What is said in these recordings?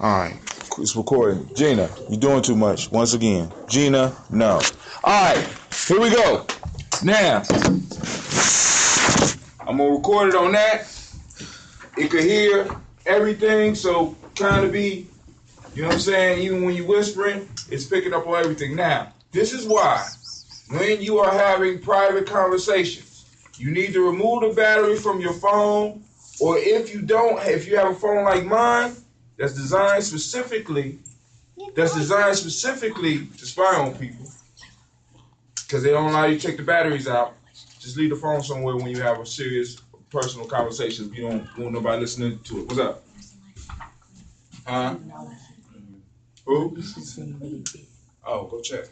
Alright, it's recording. Gina, you're doing too much. Once again. Gina, no. Alright, here we go. Now, I'm going to record it on that. It could hear everything, so kind of be, you know what I'm saying, even when you're whispering, it's picking up on everything. Now, this is why, when you are having private conversations, you need to remove the battery from your phone, or if you have a phone like mine, that's designed specifically to spy on people, because they don't allow you to take the batteries out. Just leave the phone somewhere when you have a serious personal conversation. You don't want nobody listening to it. What's up? Who? Oh, go check.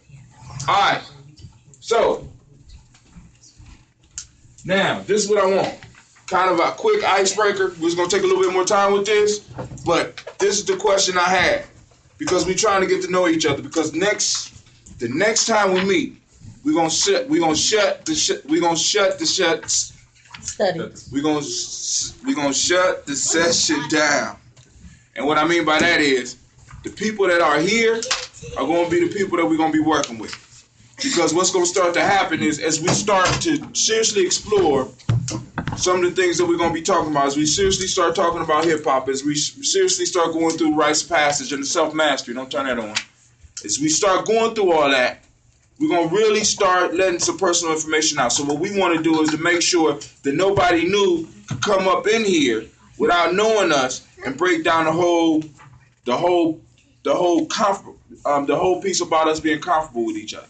All right. So, now, this is what I want. Kind of a quick icebreaker. We're just going to take a little bit more time with this. But this is the question I had. Because we're trying to get to know each other. Because the next time we meet, we're gonna shut the session down. And what I mean by that is, the people that are here are going to be the people that we're going to be working with. Because what's going to start to happen is, as we start to seriously explore some of the things that we're going to be talking about, as we seriously start talking about hip-hop, as we seriously start going through rites of passage and the self-mastery, don't turn that on. As we start going through all that, we're going to really start letting some personal information out. So what we want to do is to make sure that nobody new could come up in here without knowing us and break down the whole piece about us being comfortable with each other.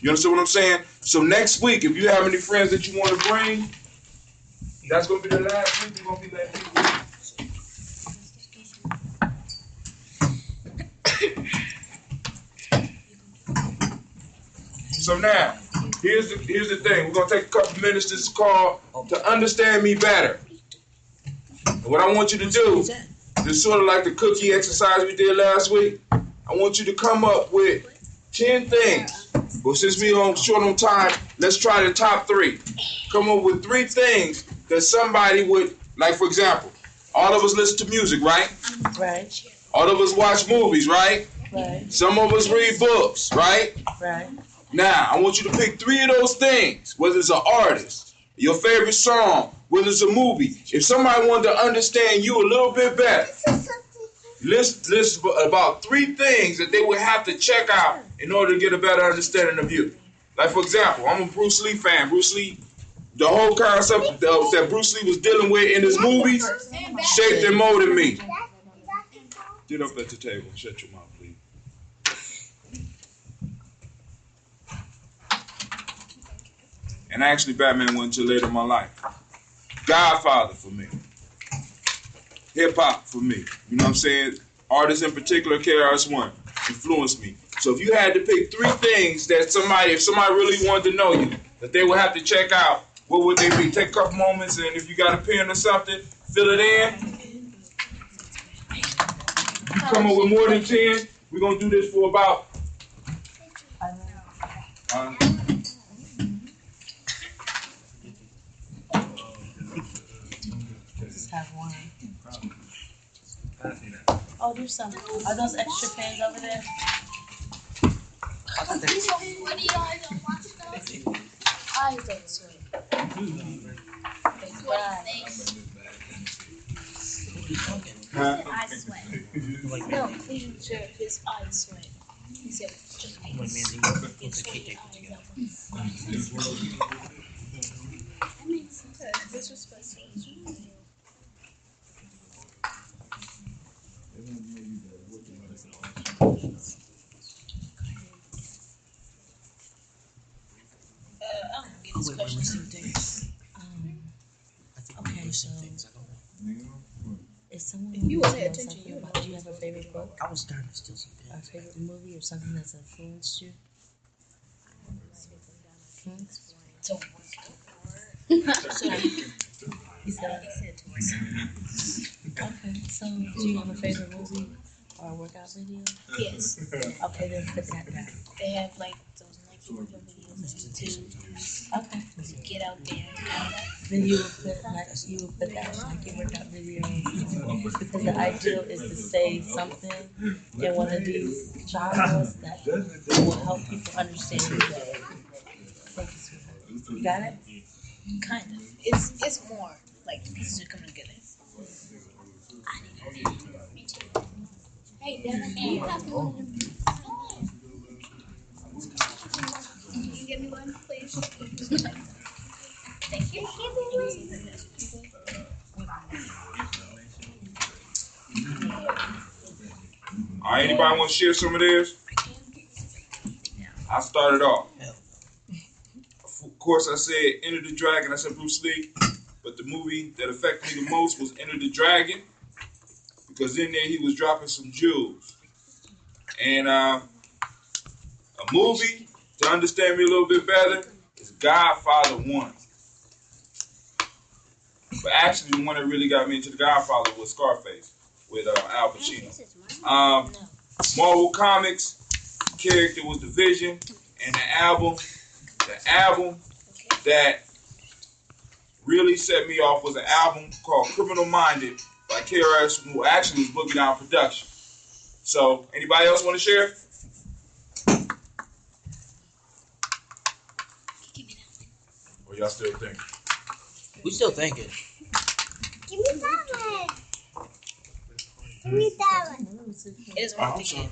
You understand what I'm saying? So next week, if you have any friends that you want to bring, that's going to be the last week we're going to be letting people. So now, here's the thing. We're going to take a couple minutes. This is called To Understand Me Better. And what I want you to do, this is sort of like the cookie exercise we did last week. I want you to come up with 10 things. But since we're short on time, let's try the top 3. Come up with 3 things that somebody would, like for example, all of us listen to music, right? Right. All of us watch movies, right? Right. Some of us read books, right? Right. Now, I want you to pick 3 of those things, whether it's an artist, your favorite song, whether it's a movie. If somebody wanted to understand you a little bit better, list about 3 things that they would have to check out in order to get a better understanding of you. Like, for example, I'm a Bruce Lee fan. Bruce Lee, the whole concept that Bruce Lee was dealing with in his movies shaped and molded me. Get up at the table and shut your mouth, please. And actually, Batman went until later in my life. Godfather for me. Hip-hop for me. You know what I'm saying? Artists in particular, KRS-One, influenced me. So if you had to pick 3 things that if somebody really wanted to know you, that they would have to check out, what would they be? Take a couple moments, and if you got a pen or something, fill it in. You come up with more than 10, we're going to do this for about... Just have one. Oh, there's some. Are those extra pens over there? What do y'all don't watch those? Eyes don't swim. They cry. Eyes sweat. No, Cleveland said his eyes sweat. He said, just make his eyes out. That makes sense. Disrespectful. Okay, so if someone You will pay attention. do you have a favorite book? I was starting to steal some Or a favorite movie or something that's influenced you? So, He said okay, so do you have a favorite movie or a workout video? yes. Okay, then put that down. They have like those Nike Okay. Get out there. Then you would put that like your workout video because the ideal is to say something in one of these genres that will help people understand you better. Thank you, sweetheart. You got it? Kind of. It's more like the pieces are coming together. Hey, Devin, can you have one? Can you give me one, please? Thank you. All right, anybody want to share some of this? I started off. Of course, I said Enter the Dragon. I said Bruce Lee. But the movie that affected me the most was Enter the Dragon. Because in there he was dropping some jewels. And a movie, to understand me a little bit better, is Godfather 1. But actually, the one that really got me into the Godfather was Scarface with Al Pacino. Marvel Comics character was the Vision, and the album that really set me off was an album called Criminal Minded by KRS, who actually was Boogie Down Production. So, anybody else want to share? Or y'all still thinking? We still thinking. Give me that one. Give me that one. It is one thing.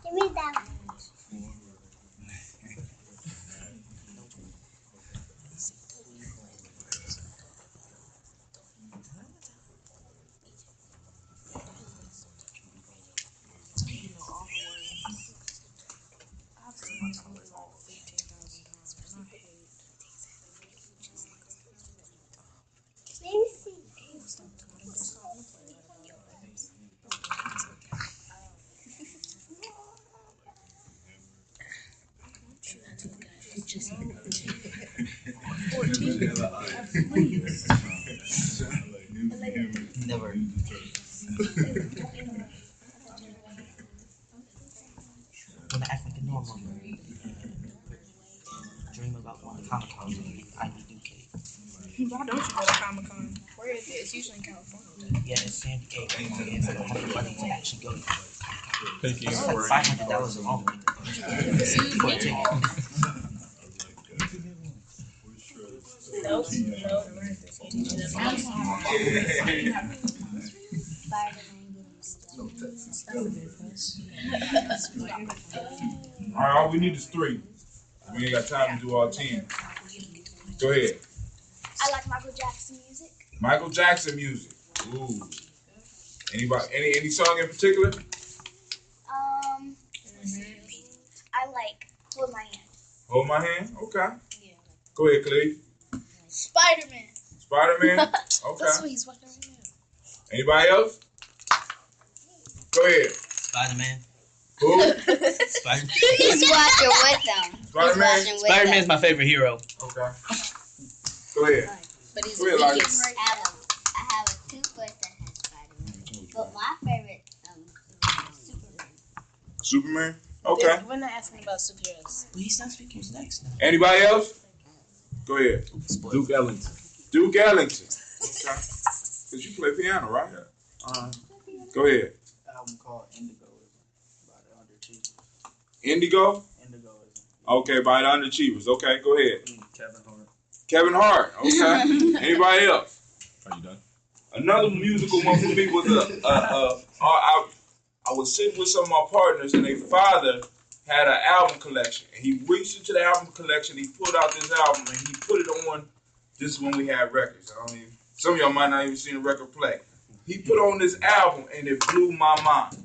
Give me that one. Let me see. Never. When I act like a normal dream about going to Comic-Con with Ivy Duque. Why don't you go to Comic-Con? Where is it? It's usually in California. Yeah, it's San Diego. And I have the money to actually go to Thank you. It's like $500 alone for a ticket. Nope. All right, all we need is 3. We ain't got time to do all 10. Go ahead. I like Michael Jackson music. Michael Jackson music. Ooh. Anybody? Any song in particular? I like Hold My Hand. Hold My Hand. Okay. Go ahead, Clay. Spider-Man. Spider-Man. Okay. That's what he's watching right now. Anybody else? Go ahead. Spider-Man. Who? Spider-Man. He's watching with them. Spider-Man. Spider-Man's my favorite hero. Okay. Go ahead. But he's Go the ahead, Lottie. weakest. I have a toothbrush that has Spider-Man. But my favorite, Superman. Superman. Okay. We're not asking about superheroes. But he's not speaking next now. Anybody else? Go ahead. Duke Ellington. Duke Ellington. Okay. Cause you play piano, right? Go ahead. Album called Indigoism by the Underachievers. Indigo. Indigoism. Okay, by the Underachievers. Okay, go ahead. Kevin Hart. Kevin Hart. Okay. Anybody else? Are you done? Another musical one for me was I was sitting with some of my partners, and their father had an album collection, and he reached into the album collection. He pulled out this album, and he put it on. This is when we had records. Some of y'all might not even seen a record play. He put on this album, and it blew my mind.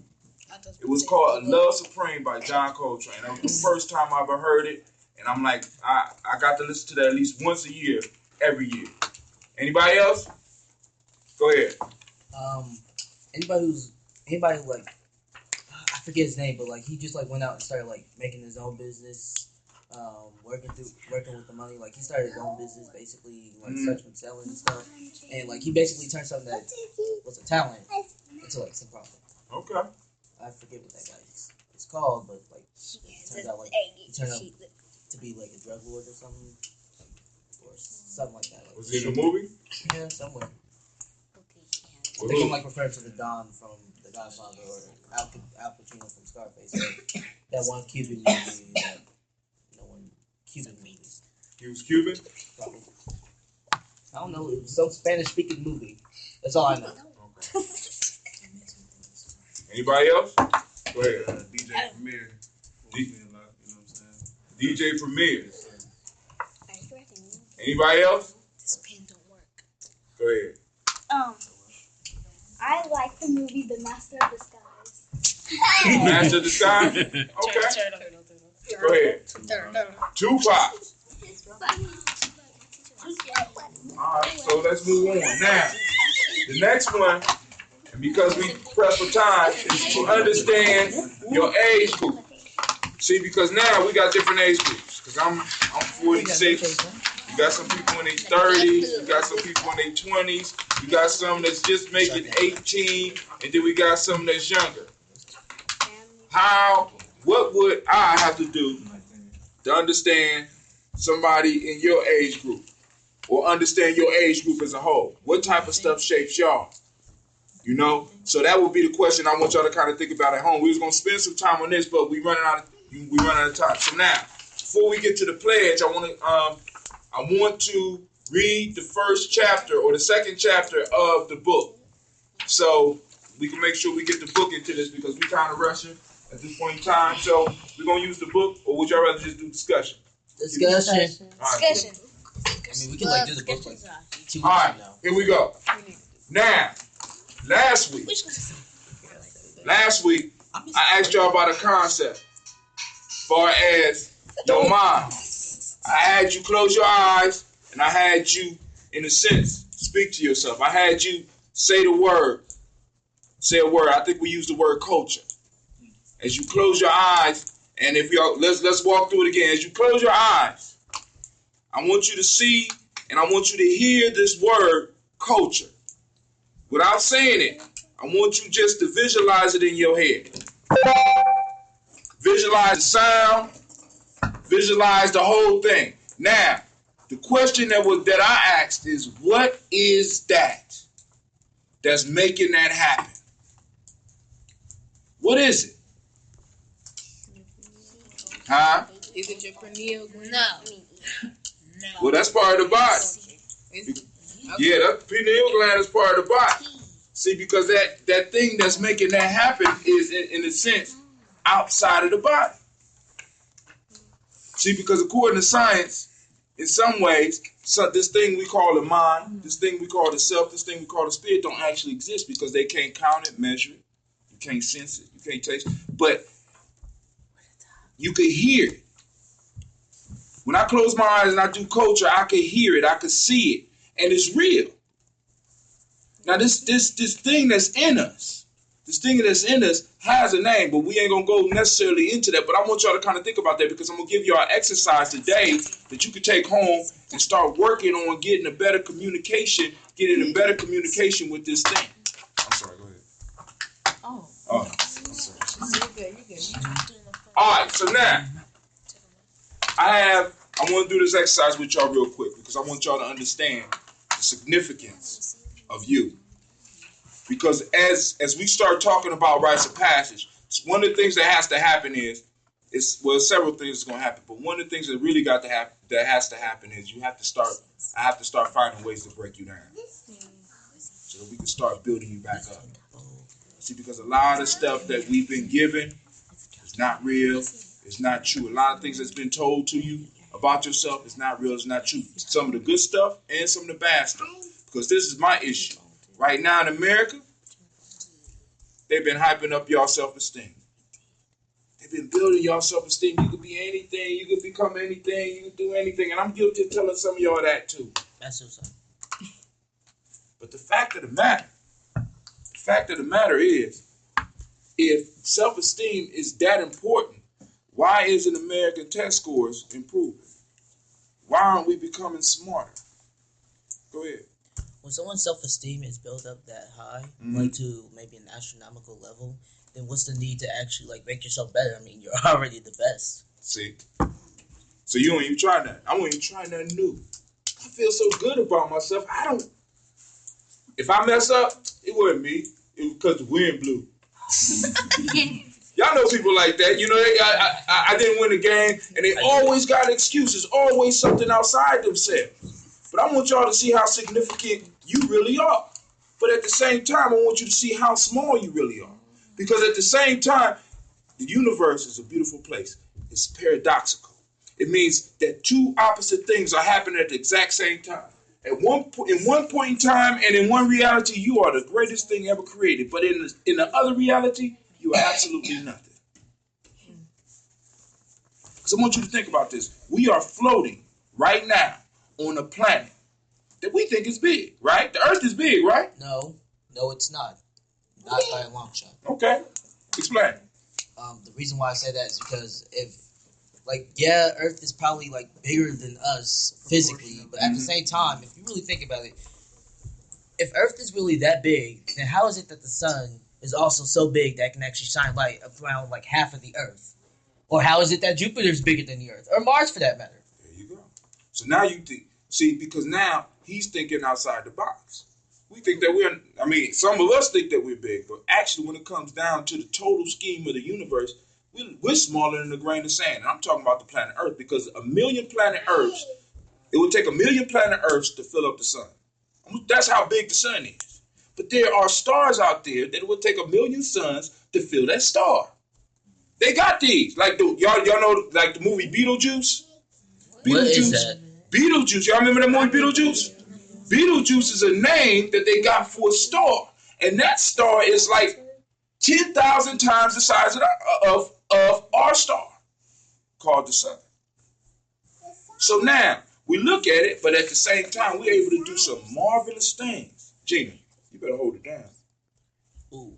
It was called Love Supreme by John Coltrane. That was the first time I ever heard it, and I'm like, I got to listen to that at least once a year, every year. Anybody else? Go ahead. Anybody who like, I forget his name, but like he just like went out and started like making his own business, working with the money. Like he started his own business basically, like started from selling and stuff, and like he basically turned something that was a talent into like some profit. Okay. I forget what that guy's it's called, but like It turns out like he turned out to be like a drug lord or something, or something like that. Like, Was he in the movie? yeah, somewhere. I Well, think I'm who? like referring to the Don from The Godfather or Al Pacino from Scarface. Like, that one Cuban movie that Cuban movie. He was Cuban? Probably. I don't know. It was some Spanish speaking movie. That's all I know. Okay. Anybody else? Go ahead. DJ Premier. D- You know what I'm saying? DJ Premier. Anybody else? This pen don't work. Go ahead. I like the movie The Master of Disguise. Master of the Sky? Okay. Go ahead. Tupac. Alright, so let's move on. Now, the next one, and because we press for time, is to understand your age group. See, because now we got different age groups. Because I'm 46. You got some people in their 30s. You got some people in their 20s. You got some that's just making 18. And then we got some that's younger. What would I have to do to understand somebody in your age group? Or understand your age group as a whole? What type of stuff shapes y'all? You know? So that would be the question I want y'all to kind of think about at home. We was going to spend some time on this, but we running out of time. So now, before we get to the pledge, I want to read the first chapter or the second chapter of the book. So we can make sure we get the book into this because we kind of rushing at this point in time. So we're going to use the book, or would y'all rather just do discussion? Discussion. All right, Discussion. I mean, we can like do the book like 2 weeks All right, from now. here we go. Now, last week, I asked y'all about a concept as far as your mind. I had you close your eyes, and I had you, in a sense, speak to yourself. I had you say a word. I think we used the word culture. As you close your eyes, and if y'all let's walk through it again. As you close your eyes, I want you to see and I want you to hear this word culture. Without saying it, I want you just to visualize it in your head. Visualize the sound. Visualize the whole thing. Now, the question that I asked is, what is that that's making that happen? What is it? Huh? Is it your pineal gland? No. Well, that's part of the body. Yeah, that pineal gland is part of the body. See, because that thing that's making that happen is, in a sense, outside of the body. See, because according to science, in some ways, this thing we call the mind, this thing we call the self, this thing we call the spirit don't actually exist because they can't count it, measure it. You can't sense it. You can't taste it. But you can hear it. When I close my eyes and I do culture, I can hear it. I can see it. And it's real. Now, this thing that's in us, has a name, but we ain't going to go necessarily into that. But I want y'all to kind of think about that because I'm going to give y'all an exercise today that you can take home and start working on getting a better communication with this thing. I'm sorry, go ahead. Oh. You're good. All right, so now, I want to do this exercise with y'all real quick because I want y'all to understand the significance of you. Because as we start talking about rites of passage, one of the things that has to happen is several things that's going to happen, but one of the things that really has to happen is I have to start finding ways to break you down so that we can start building you back up. See, because a lot of stuff that we've been given is not real, it's not true. A lot of things that's been told to you about yourself is not real, it's not true. Some of the good stuff and some of the bad stuff. Because this is my issue. Right now in America, they've been hyping up y'all self-esteem. They've been building y'all self-esteem. You could be anything, you could become anything, you could do anything. And I'm guilty of telling some of y'all that too. That's so sad. But the fact of the matter is, if self-esteem is that important, why isn't American test scores improving? Why aren't we becoming smarter? Go ahead. when someone's self-esteem is built up that high, Mhm. like to maybe an astronomical level, then what's the need to actually like make yourself better? I mean, you're already the best. See? So you don't even try nothing. I won't even try nothing new. I feel so good about myself. If I mess up, it wasn't me. It was because the wind blew. Y'all know people like that. You know, I didn't win the game, and they always got excuses, always something outside themselves. But I want y'all to see how significant you really are. But at the same time, I want you to see how small you really are. Because at the same time, the universe is a beautiful place. It's paradoxical. It means that two opposite things are happening at the exact same time. In one point in time and in one reality, you are the greatest thing ever created. But in the other reality, you are absolutely nothing. So I want you to think about this. We are floating right now on a planet that we think is big, right? The Earth is big, right? No, it's not. Not by a long shot. Okay. Explain. The reason why I say that is because Earth is probably like bigger than us physically, but at the same time, if you really think about it, if Earth is really that big, then how is it that the sun is also so big that it can actually shine light around like half of the Earth? Or how is it that Jupiter is bigger than the Earth? Or Mars for that matter? There you go. So now you think, because now he's thinking outside the box. We think that some of us think that we're big, but actually when it comes down to the total scheme of the universe, we're smaller than a grain of sand. And I'm talking about the planet Earth, because it would take 1 million planet Earths to fill up the sun. That's how big the sun is. But there are stars out there that it would take 1 million suns to fill that star. They got these. Like y'all know like the movie Beetlejuice? What is that? Beetlejuice. Y'all remember that movie Beetlejuice? Beetlejuice is a name that they got for a star. And that star is like 10,000 times the size of our star, called the sun. So now, we look at it, but at the same time, we're able to do some marvelous things. Gina, you better hold it down. Ooh.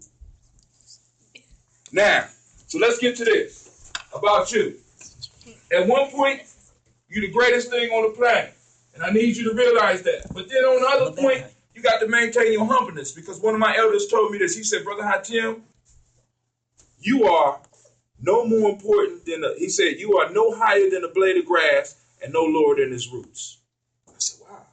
Now, so let's get to this. About you. At one point, you're the greatest thing on the planet. And I need you to realize that. But then on the other point, you got to maintain your humbleness. Because one of my elders told me this. He said, Brother Hatim, you are no more important than he said, you are no higher than a blade of grass and no lower than its roots. I said, wow.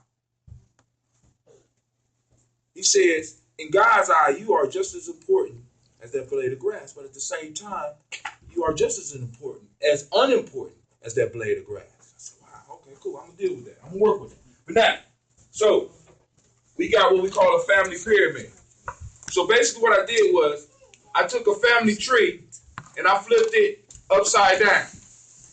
He says, in God's eye, you are just as important as that blade of grass. But at the same time, you are just as unimportant as that blade of grass. I said, wow, okay, cool. I'm going to deal with that. I'm going to work with it. But now, so we got what we call a family pyramid. So basically what I did was I took a family tree and I flipped it upside down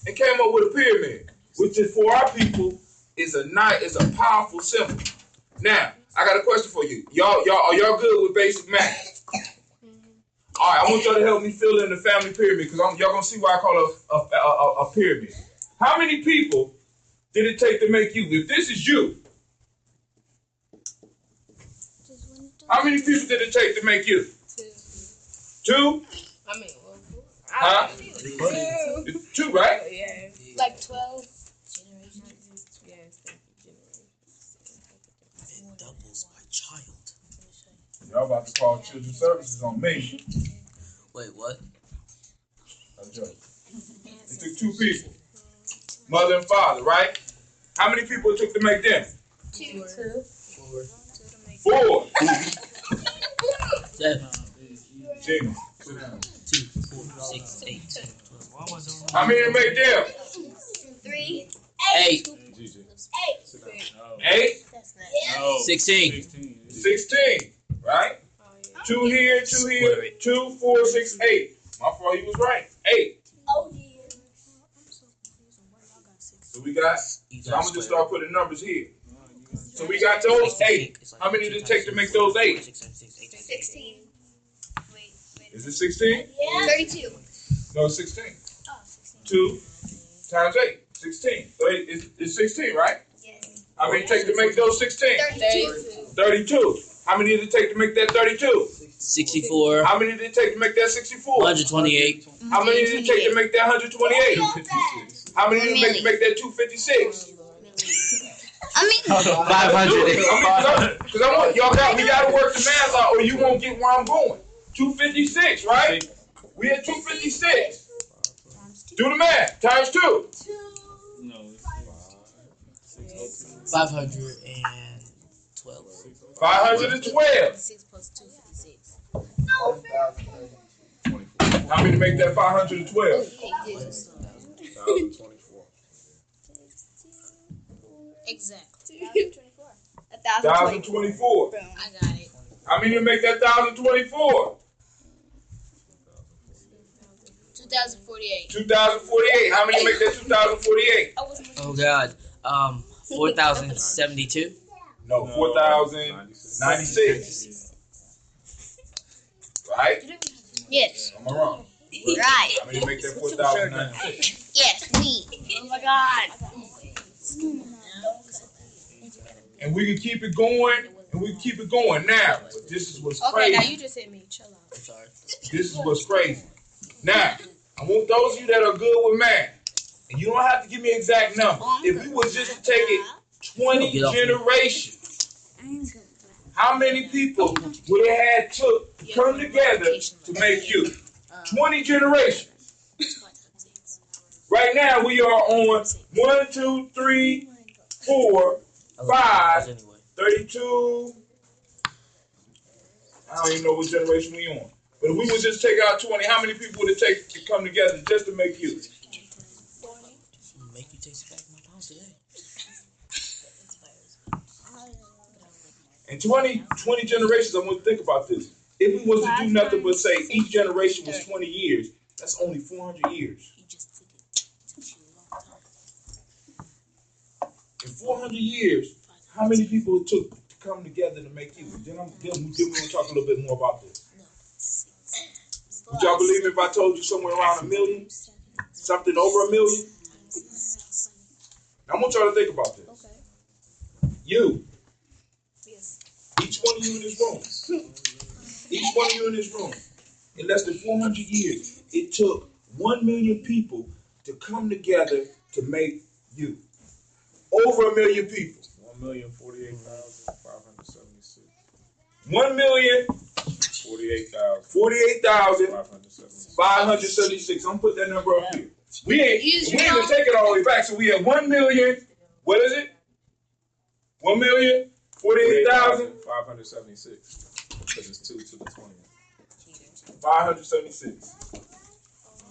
and came up with a pyramid, which is for our people is a powerful symbol. Now, I got a question for you. Y'all are y'all good with basic math? All right, I want y'all to help me fill in the family pyramid because y'all gonna see why I call it a pyramid. How many people did it take to make you? If this is you, how many people did it take to make you? Two? I mean, Huh? Two, right? yeah. Like 12. Yes, It doubles my child. Y'all about to call children's services on me. Wait, what? I'm joking. It took two people, mother and father, right? How many people it took to make them? Two. Four. 7, Gina, sit down. 2, 4, 6, 8, 10, 12. How many to make them? 3. 8, Gigi. 8. No. 16. 16, right? Two here, 2, 4, 6, 8. My fault, he was right. 8. Oh, yeah. So we got, so I'm gonna just start putting numbers here. So we got those 8. How many did it take to make those 8? 16. Wait. Is it 16? Yeah. 32. No, it's 16. Oh, 16. 2 times 8, 16. So it's 16, right? Yes. How many did it take to make those 16? 32. 32. How many did it take to make that 32? 64. How many did it take to make that 64? 128. How many did it take to make that 128? How many did it take to make that 256? I mean, 500. Because I want we gotta work the math out, or you won't get where I'm going. 256, right? We at 256. Do the math. Times 2. No. 512. 512. 6 plus 2 is 6. How many make that 512? 1,024. Exactly. 1,024. I got it. How many make that 1,024? 2048. 2,048. How many make that 2,048? Oh God. 4,072. No, 4,096. Right? Yes. Am I wrong? right. How many make that 4,096? Yes, me. Oh my God. And we can keep it going, and we can keep it going now. But this is what's Okay, crazy. now you just hit me. Chill out. I'm sorry. This is what's crazy. Now, I want those of you that are good with math, and you don't have to give me an exact number. If we was just to take it 20 generations, how many people would it have to come together to make you? 20 generations. Right now, we are on 1, 2, 3, 4, 5, 32. I don't even know what generation we on. But if we would just take out 20, how many people would it take to come together just to make you? Make you taste back my pounds today. In 20 generations, I want to think about this. If we was to do nothing but say each generation was 20 years, that's only 400 years. In 400 years, how many people it took to come together to make you? Then we're going to talk a little bit more about this. Would y'all believe me if I told you somewhere around 1 million? Something over 1 million? I want y'all to think about this. Okay. You. Yes. Each one of you in this room. Each one of you in this room. In less than 400 years, it took 1 million people to come together to make you. Over 1 million people. 1,048,576. 1,048,576. I'm put that number up here. We ain't even take it all the way back. So we have 1 million. What is it? 1,048,000. 576. Because it's 2 to the 20. 576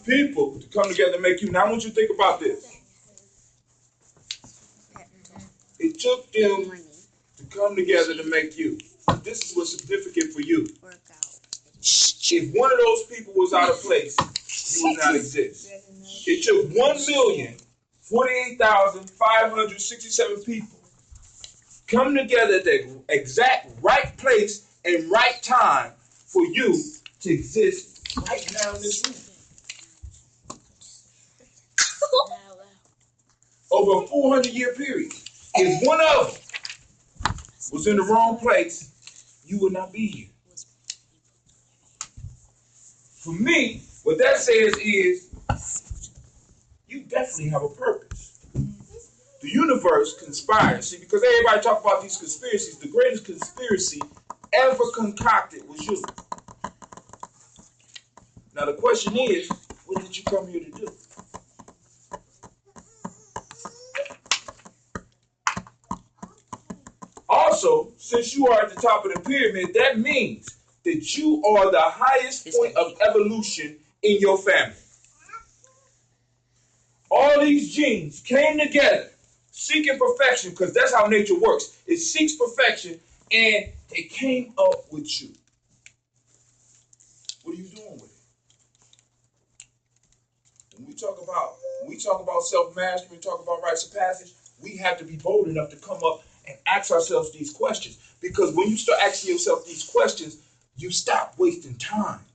people to come together and make you. Now I want you to think about this. It took them to come together to make you. This is what's significant for you. If one of those people was out of place, you would not exist. It took 1,048,567 people come together at the exact right place and right time for you to exist right now in this room. Over a 400-year period. If one of them was in the wrong place, you would not be here. For me, what that says is, you definitely have a purpose. The universe conspires. See, because everybody talk about these conspiracies, the greatest conspiracy ever concocted was you. Now the question is, what did you come here to do? Also, since you are at the top of the pyramid, that means that you are the highest point of evolution in your family. All these genes came together, seeking perfection, because that's how nature works. It seeks perfection, and they came up with you. What are you doing with it? When we talk about self-mastery, we talk about rites of passage, we have to be bold enough to come up and ask ourselves these questions. Because when you start asking yourself these questions, you stop wasting time.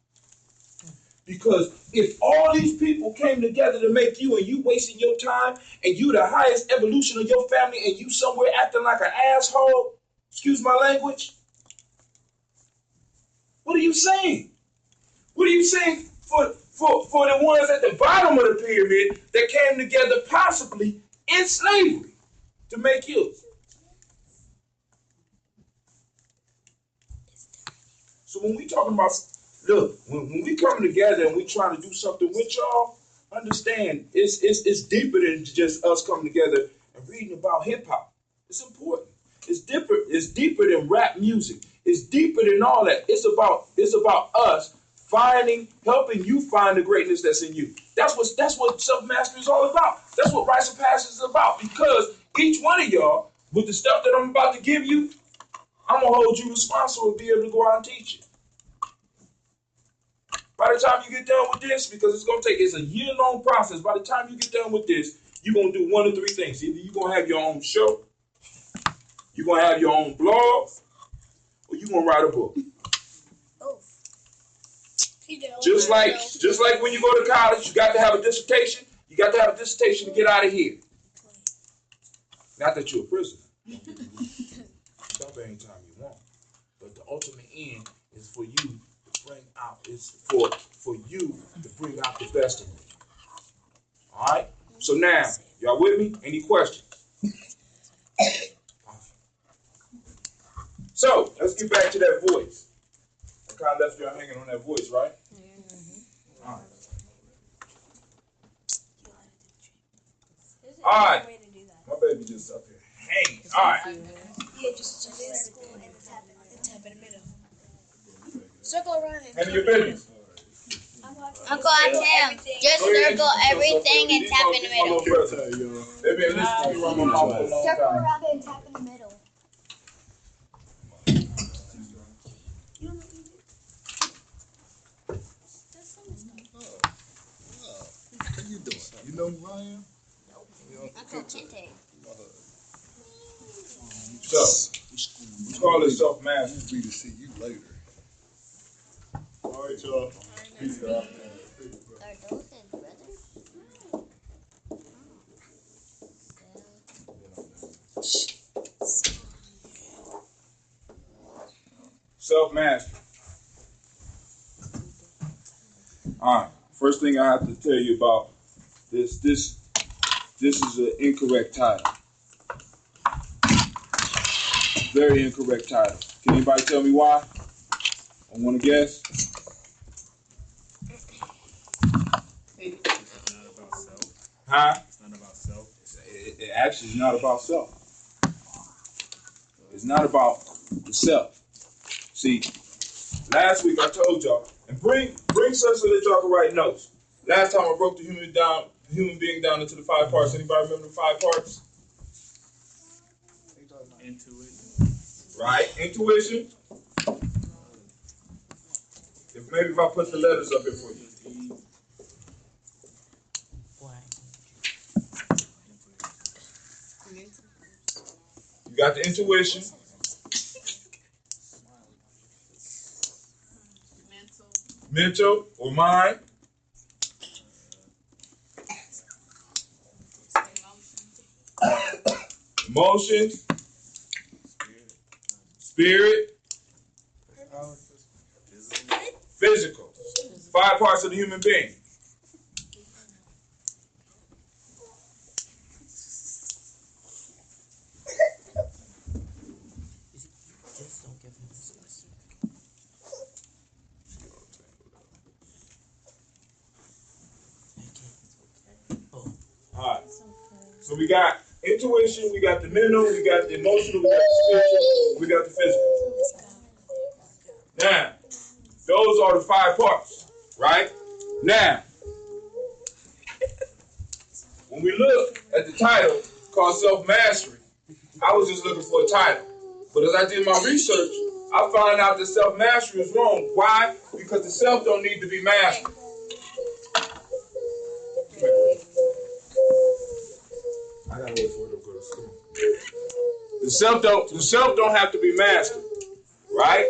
Because if all these people came together to make you and you wasting your time and you the highest evolution of your family and you somewhere acting like an asshole, excuse my language, what are you saying? What are you saying for the ones at the bottom of the pyramid that came together possibly in slavery to make you? So when we talking about, look, when we coming together and we trying to do something with y'all, understand it's deeper than just us coming together and reading about hip hop. It's important. It's deeper than rap music. It's deeper than all that. It's about us helping you find the greatness that's in you. That's what self-mastery is all about. That's what rites of passage is about. Because each one of y'all, with the stuff that I'm about to give you, I'm gonna hold you responsible to be able to go out and teach it. By the time you get done with this, because it's a year-long process. By the time you get done with this, you're gonna do one of three things. Either you're gonna have your own show, you're gonna have your own blog, or you're gonna write a book. Just like when you go to college, you got to have a dissertation. You got to have a dissertation to get out of here. Not that you're a prisoner. Stop anytime you want. But the ultimate end is for you to bring out. It's for you to bring out the best in me. All right. So now, y'all with me? Any questions? So let's get back to that voice. I kind of left y'all hanging on that voice, right? All right. All right. My baby just up here hanging. All right. Yeah, just circle and tap in the middle. Circle around it. Handle your business. Uncle, I tell just circle everything and tap in the middle. They've been listening to you run my mouth for a long Circle time. around it and tap in the middle. How you doing? You know who I am? Uncle Chinte. So, we call it self-mastery. Be to see you later. All right, y'all. Peace out. Are those his brothers? Self-mastery. All right. First thing I have to tell you about this is an incorrect title. Very incorrect title. Can anybody tell me why? I want to guess. It's not about self. Huh? It's not about self. It actually is not about self. It's not about the self. See, last week I told y'all, and bring something so that y'all can write notes. Last time I broke the human being down into the 5 parts. Anybody remember the 5 parts? Intuition. Right? Intuition. Maybe if I put the letters up here for you. You got the intuition. Mental or mind. Emotions. Spirit. Physical. 5 parts of the human being. Alright. So we got intuition, we got the mental, we got the emotional, we got the spiritual, we got the physical. Now, those are the 5 parts, right? Now, when we look at the title called Self-Mastery, I was just looking for a title. But as I did my research, I found out that self-mastery is wrong. Why? Because the self don't need to be mastered. I gotta wait for it to go to school. The self don't have to be mastered, right?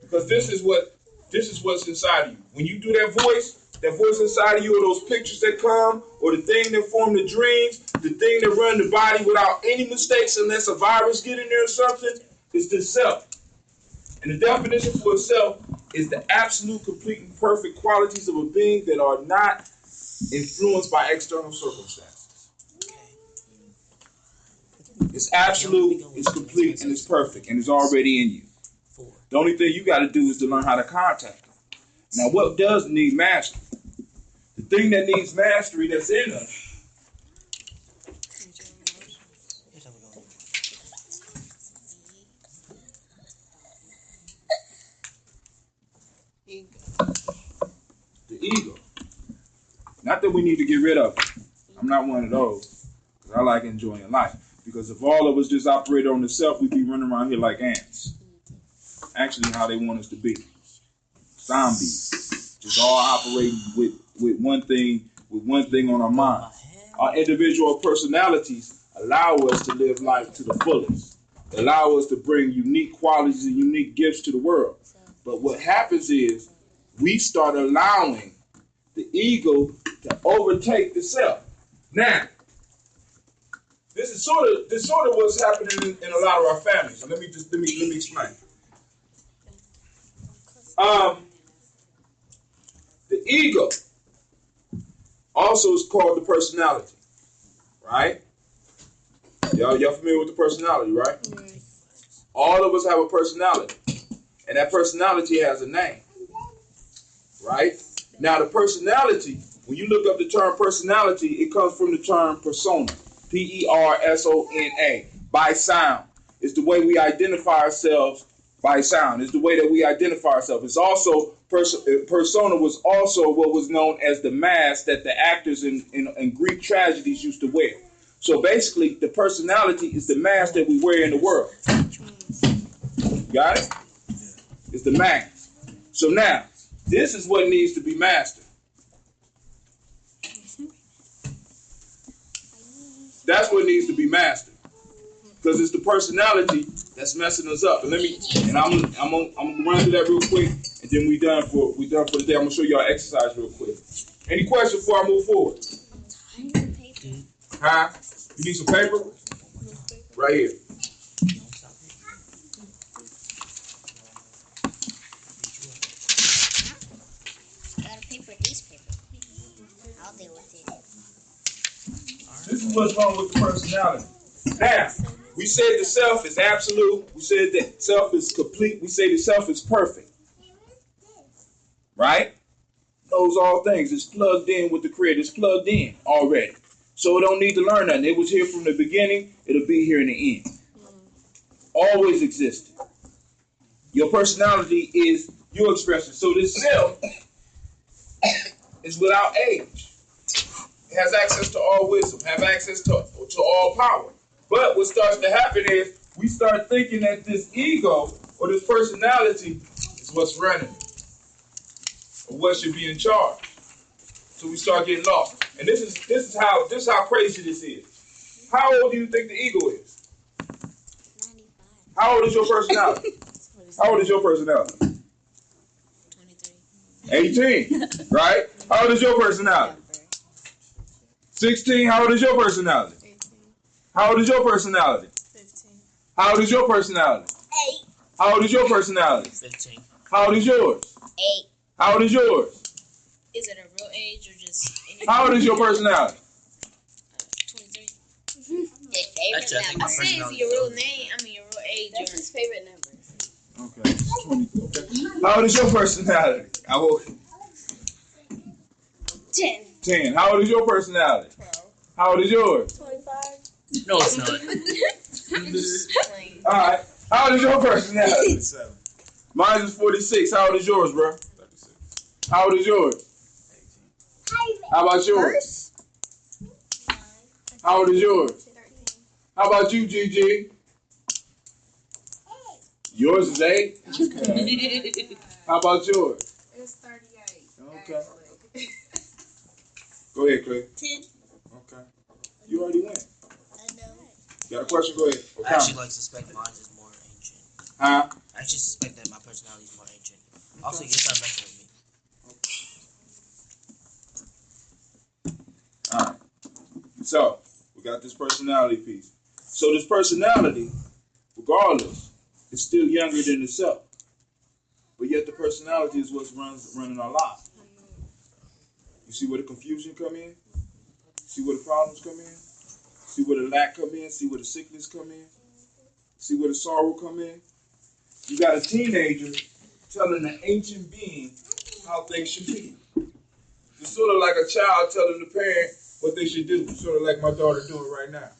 Because this is what's inside of you. When you do that voice inside of you, or those pictures that come, or the thing that form the dreams, the thing that run the body without any mistakes unless a virus get in there or something, is the self. And the definition for a self is the absolute, complete, and perfect qualities of a being that are not influenced by external circumstances. It's absolute, it's complete, and it's perfect, and it's already in you. The only thing you got to do is to learn how to contact them. Now, what does need mastery? The thing that needs mastery that's in us. The ego. Not that we need to get rid of it. I'm not one of those. Because I like enjoying life. Because if all of us just operate on the self, we'd be running around here like ants. Actually, how they want us to be. Zombies. Just all operating with one thing on our mind. Our individual personalities allow us to live life to the fullest. They allow us to bring unique qualities and unique gifts to the world. But what happens is we start allowing the ego to overtake the self. Now, this is sort of what's happening in a lot of our families. And let me explain. The ego also is called the personality, right? Y'all familiar with the personality, right? Mm-hmm. All of us have a personality, and that personality has a name, right? Now, the personality, when you look up the term personality, it comes from the term persona, Persona, by sound. It's the way we identify ourselves by sound. It's the way that we identify ourselves. It's also, persona was also what was known as the mask that the actors in Greek tragedies used to wear. So basically, the personality is the mask that we wear in the world. Got it? It's the mask. So now, this is what needs to be mastered. That's what needs to be mastered. Because it's the personality that's messing us up. And I'm gonna run through that real quick, and then we done for the day. I'm gonna show y'all exercise real quick. Any questions before I move forward? Huh? You need some paper? Right here. Got a paper, this paper. I'll deal with it. This is what's wrong with the personality. Now, we said the self is absolute. We said that self is complete. We say the self is perfect. Right? Knows all things. It's plugged in with the Creator. It's plugged in already. So it don't need to learn nothing. It was here from the beginning. It'll be here in the end. Always existed. Your personality is your expression. So this self is without age. It has access to all wisdom. Have access to all power. But what starts to happen is we start thinking that this ego or this personality is what's running or what should be in charge. So we start getting lost. And this is how crazy this is. How old do you think the ego is? 95. How old is your personality? How old is your personality? 23. 18, right? How old is your personality? 16. How old is your personality? 18. How old is your personality? 15. How old is your personality? 8. How old is your personality? 15. How old is yours? 8. How old is yours? Is it a real age or just any How old is your personality? 23? Your favorite Actually, I think number. I say it's your real name, I mean your real age. That's his favorite number. Okay. 20. Okay. How old is your personality? 10. 10. How old is your personality? 12. How old is yours? 25. No, it's not. All right. How old is your personality? 37. Mine is 46. How old is yours, bro? 36. How old is yours? 18. How about yours? How old is yours? How about you, Gigi? Yours is 8? Okay. How about yours? It's 38. Okay. Go ahead, Clay. 10. Okay. You already went. I know. Got a question? Go ahead. I actually suspect mine is more ancient. Huh? I actually suspect that my personality is more ancient. Also, you start messing with me. Alright. So, we got this personality piece. So this personality, regardless, is still younger than the self. But yet the personality is what's running our lives. You see where the confusion come in? See where the problems come in? See where the lack come in? See where the sickness come in? See where the sorrow come in? You got a teenager telling an ancient being how things should be. It's sort of like a child telling the parent what they should do. Sort of like my daughter doing right now.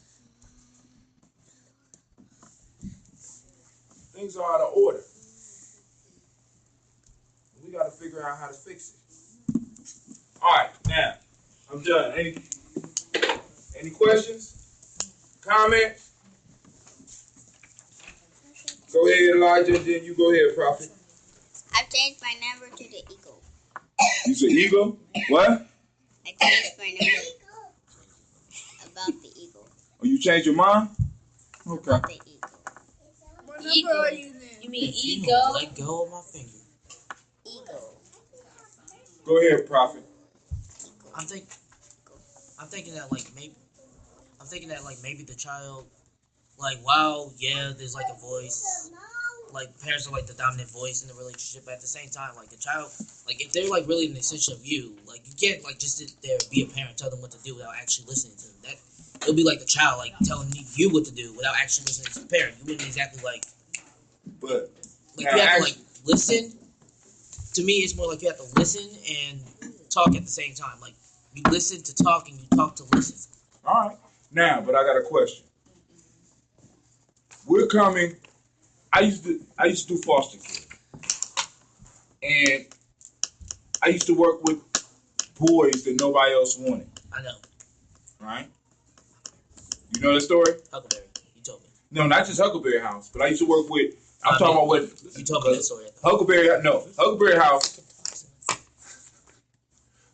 Things are out of order. We got to figure out how to fix it. All right, now I'm done. Any questions? Comments? Go ahead, Elijah, and then you go ahead, Prophet. I've changed my number to the eagle. You said eagle? What? I changed my number about the eagle. Oh, you changed your mind? Okay. About the eagle. What number are you then? You mean If you ego? let go of my finger. Eagle. Go ahead, Prophet. I'm thinking that maybe the child, like, wow, yeah, there's like a voice, like parents are like the dominant voice in the relationship, but at the same time, like the child, like if they're like really an extension of you, like you can't like just sit there be a parent, tell them what to do without actually listening to them. That it'll be like the child like telling you what to do without actually listening to the parent. You wouldn't exactly like But you now, have to like listen. To me, it's more like you have to listen and talk at the same time. Like you listen to talk and you talk to listen. all right. Now, but I got a question. We're coming. I used to do foster care, and I used to work with boys that nobody else wanted. I know. Right? You know the story? Huckleberry, you told me. No, not just Huckleberry House, but I used to work with. I'm talking about what you told me that story. Huckleberry. No, Huckleberry House.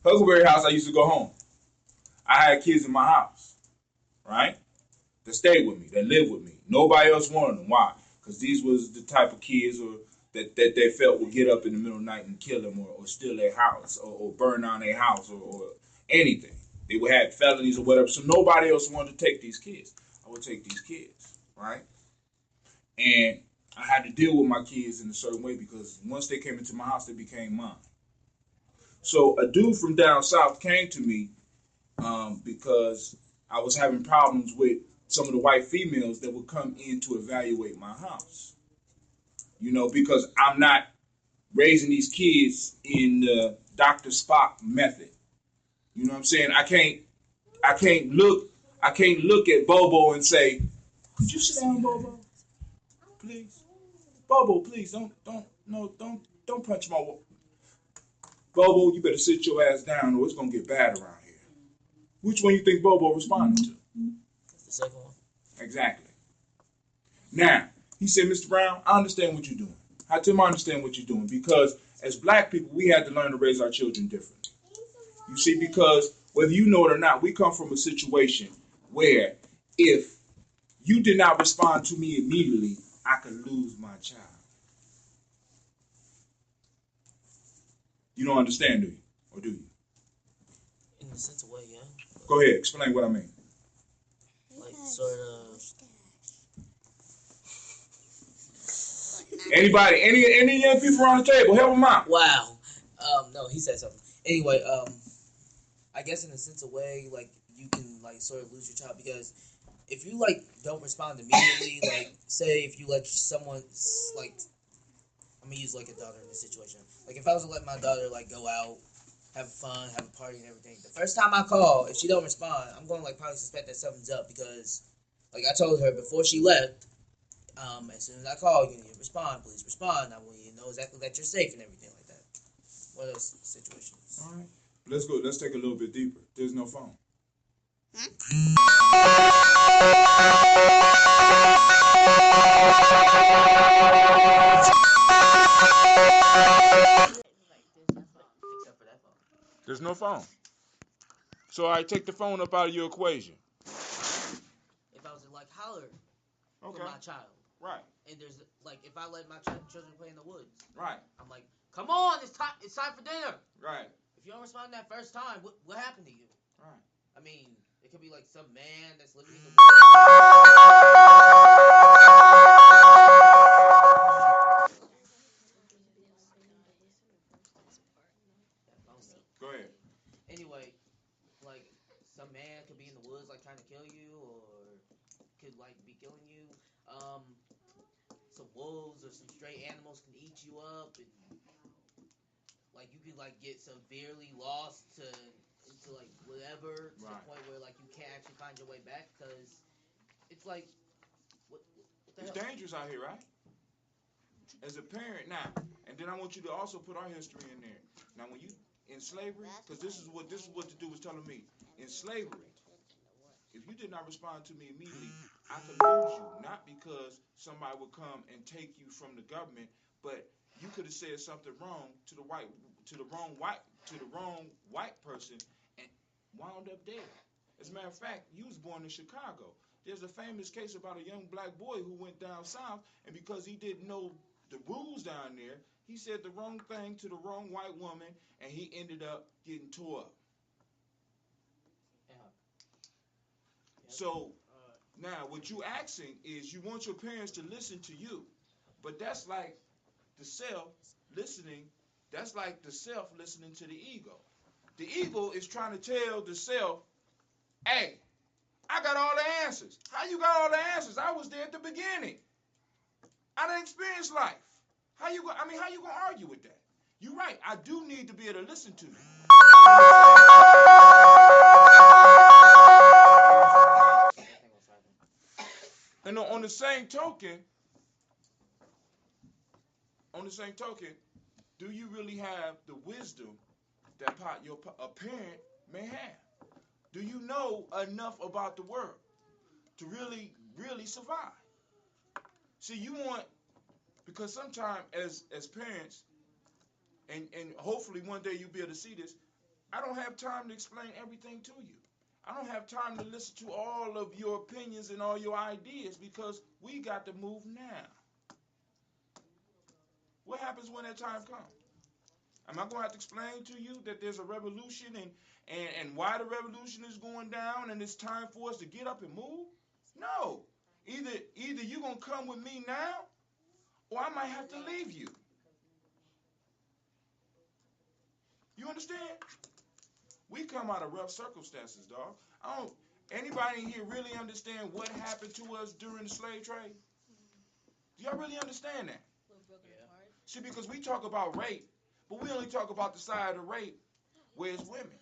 Huckleberry House. I used to go home. I had kids in my house, right? That stayed with me, that lived with me. Nobody else wanted them. Why? Because these was the type of kids that they felt would get up in the middle of the night and kill them or steal their house or burn down their house or anything. They would have felonies or whatever. So nobody else wanted to take these kids. I would take these kids, right? And I had to deal with my kids in a certain way because once they came into my house, they became mine. So a dude from down south came to me because I was having problems with some of the white females that would come in to evaluate my house. You know, because I'm not raising these kids in the Dr. Spock method. You know what I'm saying? I can't look at Bobo and say, "Could you sit down, Bobo? Please. Bobo, please don't punch my wall. Bobo, you better sit your ass down or it's gonna get bad around here." Which one you think Bobo responded to? The second one. Exactly. Now, he said, "Mr. Brown, I understand what you're doing. I tell him I understand what you're doing because as black people, we had to learn to raise our children differently. You see, because whether you know it or not, we come from a situation where if you did not respond to me immediately, I could lose my child." You don't understand, do you? Or do you? In the sense of way, yeah. Go ahead, explain what I mean. Like sort of. Anybody, any young people around the table, help them out. Wow. No, he said something. Anyway, I guess in a sense of way, like you can like sort of lose your child because if you like don't respond immediately, like say if you let someone like I'm gonna use like a daughter in this situation. Like if I was to let my daughter like go out, have fun, have a party and everything, the first time I call, if she don't respond, I'm gonna like probably suspect that something's up because like I told her before she left, as soon as I call, you need to respond, please respond. I want you to know exactly that you're safe and everything like that. What else situations? All right. Let's go. Let's take a little bit deeper. There's no phone. There's no phone. So I take the phone up out of your equation. If I was to like holler for my child, Right. and there's like if I let my children play in the woods, Right. I'm like, come on, it's time for dinner. Right. If you don't respond that first time, what happened to you? Right. I mean, it could be like some man that's living in the woods. Go ahead. Anyway, like some man could be in the woods like trying to kill you or could like be killing you. Some wolves or some stray animals can eat you up, and like you could like get severely lost into like whatever to the point where like you can't actually find your way back because it's like what the It's hell? dangerous out here, right? As a parent now, and then I want you to also put our history in there. Now, when you in slavery, because this is what the dude was telling me. In slavery, if you did not respond to me immediately, I could lose you. Not because somebody would come and take you from the government, but you could have said something wrong to the wrong white person and wound up dead. As a matter of fact, you was born in Chicago. There's a famous case about a young black boy who went down south, and because he didn't know the rules down there, he said the wrong thing to the wrong white woman, and he ended up getting tore up. Yeah. So now what you asking is you want your parents to listen to you, but that's like the self listening. That's like the self listening to the ego. The ego is trying to tell the self, hey, I got all the answers. How you got all the answers? I was there at the beginning. I done experienced life. How you gonna argue with that? You're right. I do need to be able to listen to you. And on the same token, do you really have the wisdom that a parent may have? Do you know enough about the world to really, really survive? See, you want, because sometimes as parents, and hopefully one day you'll be able to see this, I don't have time to explain everything to you. I don't have time to listen to all of your opinions and all your ideas because we got to move now. What happens when that time comes? Am I going to have to explain to you that there's a revolution and why the revolution is going down and it's time for us to get up and move? No. Either you're going to come with me now or I might have to leave you. You understand? We come out of rough circumstances, dog. Anybody in here really understand what happened to us during the slave trade? Do y'all really understand that? See, because we talk about rape, but we only talk about the side of rape where it's women.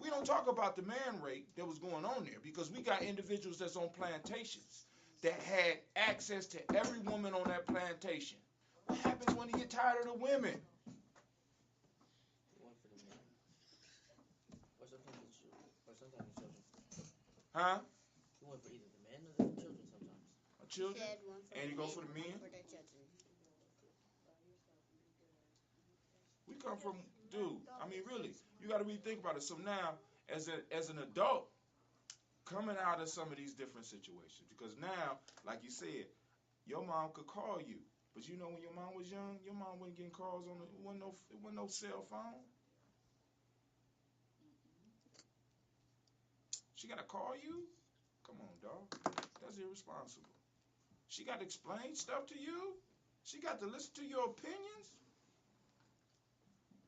We don't talk about the man rape that was going on there because we got individuals that's on plantations that had access to every woman on that plantation. What happens when you get tired of the women? Sometimes the children. Huh? You went for either the men or the children sometimes. Children? And you go for the men? We come from, dude, I mean, really, you got to really think about it. So now, as an adult, coming out of some of these different situations, because now, like you said, your mom could call you. But you know when your mom was young, your mom wasn't getting calls on it wasn't no cell phone. She got to call you? Come on, dog. That's irresponsible. She got to explain stuff to you? She got to listen to your opinions?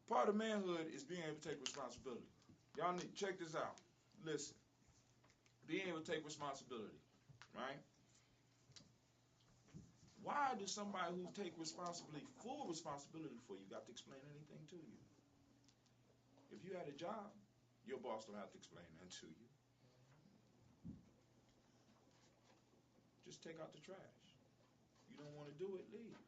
Part of manhood is being able to take responsibility. Y'all need check this out. Listen. Being able to take responsibility, right? Why does somebody who take full responsibility for you got to explain anything to you? If you had a job, your boss don't have to explain that to you. Just take out the trash. You don't want to do it, leave.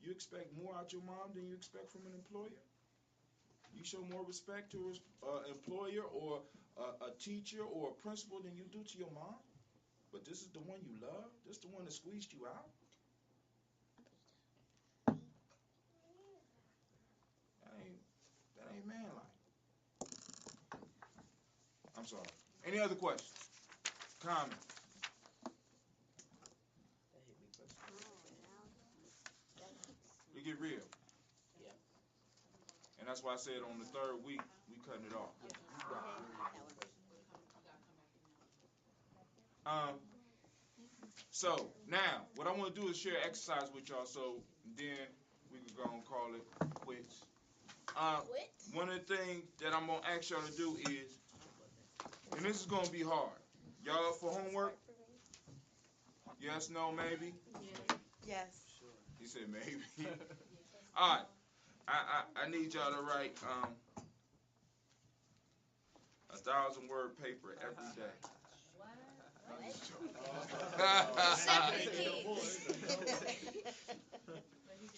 You expect more out your mom than you expect from an employer? You show more respect to an employer or a teacher or a principal than you do to your mom? But this is the one you love? This is the one that squeezed you out? That ain't manlike. I'm sorry. Any other questions? Comments? We get real. Yeah. And that's why I said on the third week, we cutting it off. So now, what I want to do is share exercise with y'all. So then we can go and call it quits. One of the things that I'm gonna ask y'all to do is, and this is gonna be hard. Y'all up for homework? Yes, no, maybe? Yes. He said maybe. All right. I need y'all to write 1,000-word paper every day.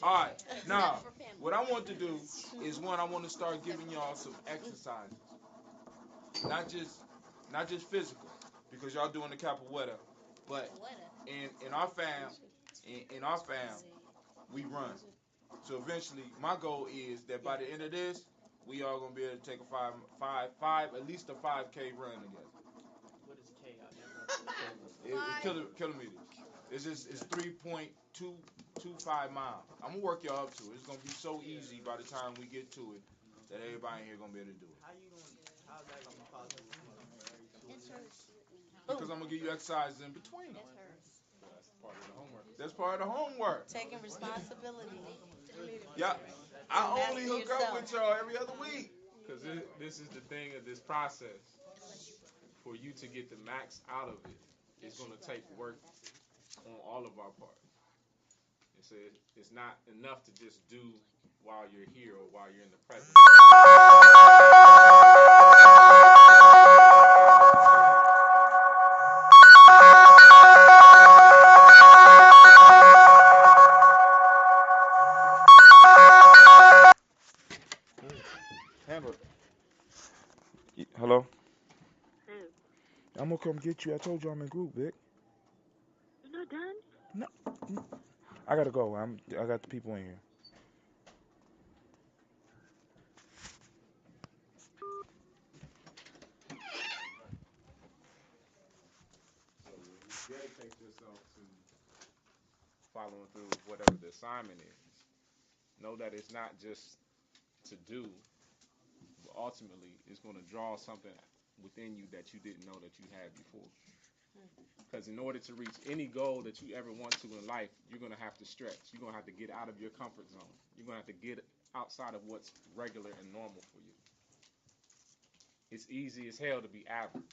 All right. Now, what I want to do is I want to start giving y'all some exercises, not just physical, because y'all doing the capoeira, but in our fam, we run. So eventually, my goal is that by the end of this, we all gonna be able to take at least a 5K run together. What is K? I never. It's kilometers. It's 3.225 miles. I'm gonna work y'all up to it. It's gonna be so easy by the time we get to it that everybody in here gonna be able to do it. How's that gonna be possible? Because I'm gonna give you exercises in between. That's part of the homework. That's part of the homework. Taking responsibility. Yeah, I only hook up with y'all every other week. Because this is the thing of this process. For you to get the max out of it, it's going to take work on all of our parts. It's not enough to just do while you're here or while you're in the present. Handle it. Hello? I'm gonna come get you. I told you I'm in group, Vic. You're not done? No. I gotta go. I got the people in here. So when you dedicate yourself to following through with whatever the assignment is, know that it's not just to do, but ultimately it's going to draw something within you that you didn't know that you had before. Because in order to reach any goal that you ever want to in life, you're going to have to stretch. You're going to have to get out of your comfort zone. You're going to have to get outside of what's regular and normal for you. It's easy as hell to be average.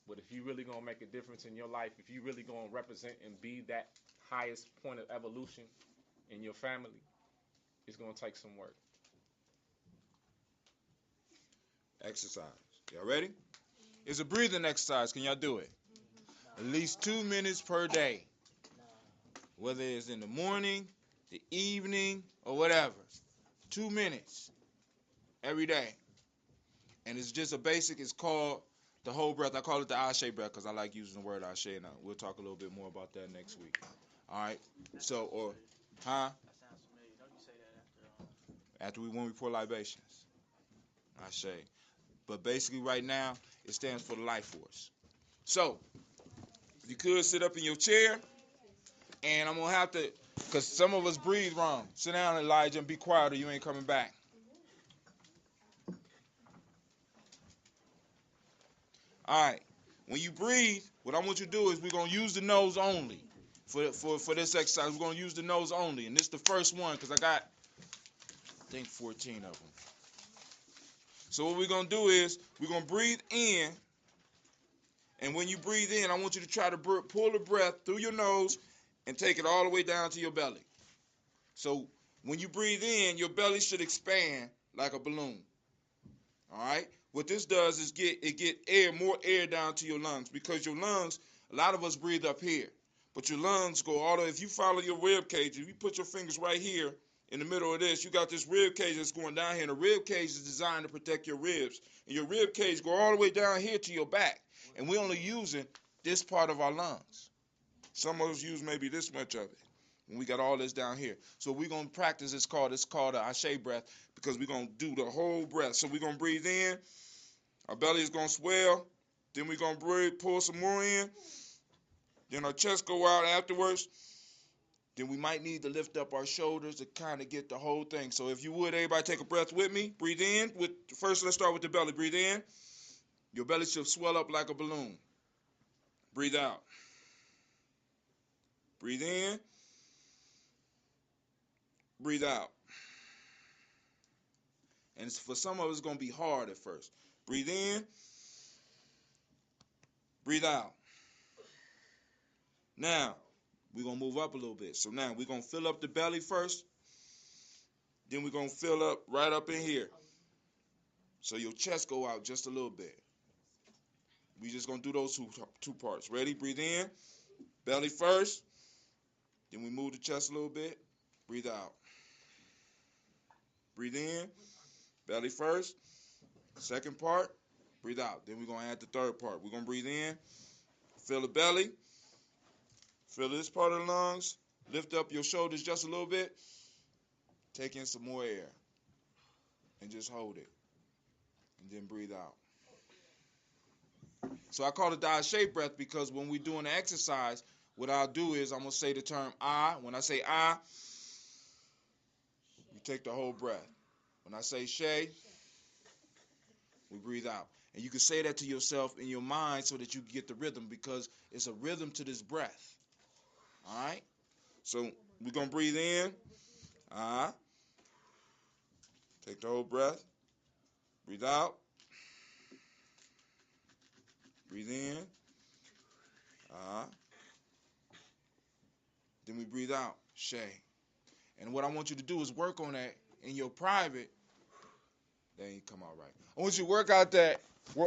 But if you really going to make a difference in your life, if you really going to represent and be that highest point of evolution in your family, it's going to take some work. Exercise. Y'all ready? It's a breathing exercise. Can y'all do it? At least 2 minutes per day. Whether it's in the morning, the evening, or whatever. 2 minutes every day. And it's just a basic. It's called the whole breath. I call it the Ashe breath because I like using the word Ashe now. We'll talk a little bit more about that next week. All right? So, or, huh? That sounds familiar. Don't you say that After when we pour libations. Ashe. But basically right now, it stands for the life force. So, if you could sit up in your chair, and I'm going to have to, because some of us breathe wrong. Sit down, Elijah, and be quiet or you ain't coming back. All right. When you breathe, what I want you to do is we're going to use the nose only for this exercise. We're going to use the nose only. And this is the first one because I got, I think, 14 of them. So what we're going to do is we're going to breathe in. And when you breathe in, I want you to try to pull the breath through your nose and take it all the way down to your belly. So when you breathe in, your belly should expand like a balloon. All right? What this does is get more air down to your lungs because your lungs, a lot of us breathe up here. But your lungs go all the way. If you follow your rib cage, if you put your fingers right here in the middle of this, you got this rib cage that's going down here. And the rib cage is designed to protect your ribs. And your rib cage go all the way down here to your back. And we're only using this part of our lungs. Some of us use maybe this much of it. And we got all this down here. So we're going to practice it's called the Ashe breath because we're going to do the whole breath. So we're going to breathe in. Our belly is going to swell. Then we're going to breathe, pull some more in. Then our chest go out afterwards. Then we might need to lift up our shoulders to kind of get the whole thing. So if you would, everybody take a breath with me. Breathe in. First, let's start with the belly. Breathe in. Your belly should swell up like a balloon. Breathe out. Breathe in. Breathe out. And for some of us, it's going to be hard at first. Breathe in. Breathe out. Now, we're going to move up a little bit. So now we're going to fill up the belly first. Then we're going to fill up right up in here. So your chest go out just a little bit. We just going to do those two parts. Ready? Breathe in. Belly first. Then we move the chest a little bit. Breathe out. Breathe in. Belly first. Second part. Breathe out. Then we're going to add the third part. We're going to breathe in. Fill the belly. Fill this part of the lungs. Lift up your shoulders just a little bit. Take in some more air. And just hold it. And then breathe out. So I call it the I breath because when we're doing the exercise, what I'll do is I'm going to say the term I. When I say I, you take the whole breath. When I say Shay, we breathe out. And you can say that to yourself in your mind so that you get the rhythm because it's a rhythm to this breath. All right? So we're going to breathe in. I. Take the whole breath. Breathe out. Breathe in. Then we breathe out. Shay. And what I want you to do is work on that in your private. That ain't come out right. I want you to work out that.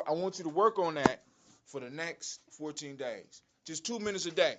I want you to work on that for the next 14 days. Just 2 minutes a day.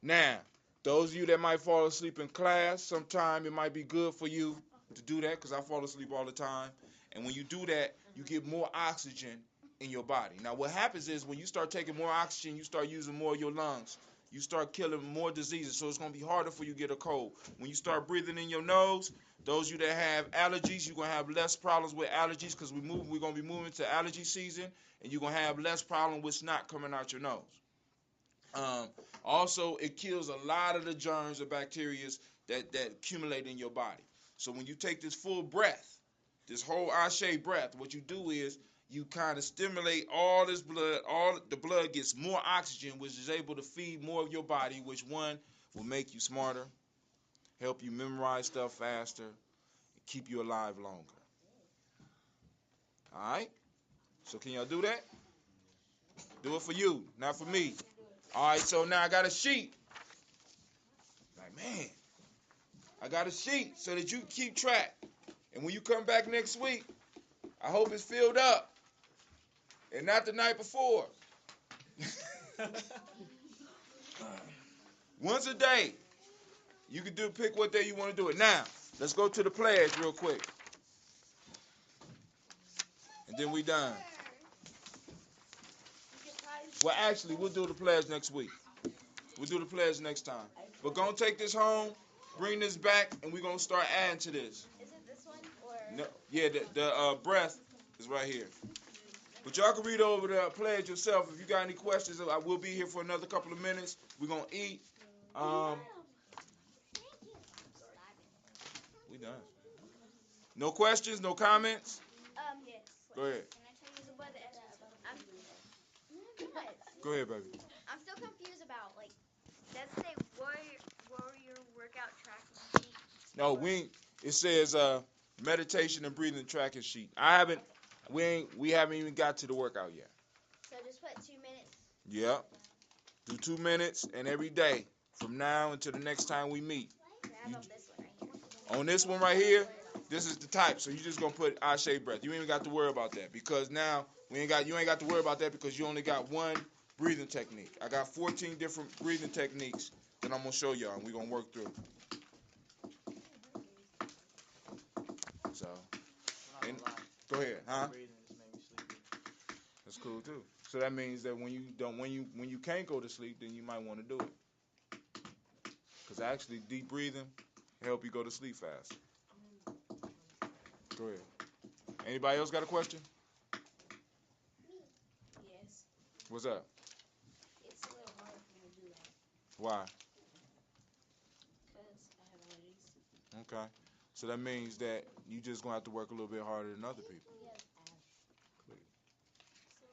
Now, those of you that might fall asleep in class, sometime it might be good for you to do that because I fall asleep all the time. And when you do that, you get more oxygen in your body. Now, what happens is when you start taking more oxygen, you start using more of your lungs. You start killing more diseases, so it's going to be harder for you to get a cold. When you start breathing in your nose, those of you that have allergies, you're going to have less problems with allergies because we're going to be moving to allergy season, and you're going to have less problem with snot coming out your nose. Also, it kills a lot of the germs or bacteria that accumulate in your body. So when you take this full breath, this whole Ashe breath, what you do is you kind of stimulate all this blood. All the blood gets more oxygen, which is able to feed more of your body, which one will make you smarter, help you memorize stuff faster, and keep you alive longer. All right? So can y'all do that? Do it for you, not for me. All right, so now I got a sheet. Like, man, I got a sheet so that you can keep track. And when you come back next week, I hope it's filled up. And not the night before. Once a day. You can pick what day you want to do it. Now, let's go to the pledge real quick. And then we done. Well, actually, we'll do the pledge next week. We'll do the pledge next time. But go and take this home, bring this back, and we're going to start adding to this. Is it this one? Or? No, yeah, the breath is right here. But y'all can read over the pledge yourself. If you got any questions, I will be here for another couple of minutes. We're going to eat. We done. No questions, no comments? Yes. Go ahead. Can I tell you what Go ahead, baby. I'm still confused about, like, does it say warrior workout tracking sheet? No, it says meditation and breathing tracking sheet. We haven't even got to the workout yet. So just put 2 minutes? Yep. Do 2 minutes and every day from now until the next time we meet. On this one right here, this is the type. So you just gonna put Ashe breath. You ain't even got to worry about that because now you ain't got to worry about that because you only got one breathing technique. I got 14 different breathing techniques that I'm gonna show y'all and we're gonna work through. So go ahead, huh? That's cool too. So that means that when you can't go to sleep, then you might want to do it. Because actually deep breathing help you go to sleep fast. Go ahead. Anybody else got a question? Yes. What's up? It's a little hard for me to do that. Why? Because I have allergies. Okay. So that means that you just gonna have to work a little bit harder than other people.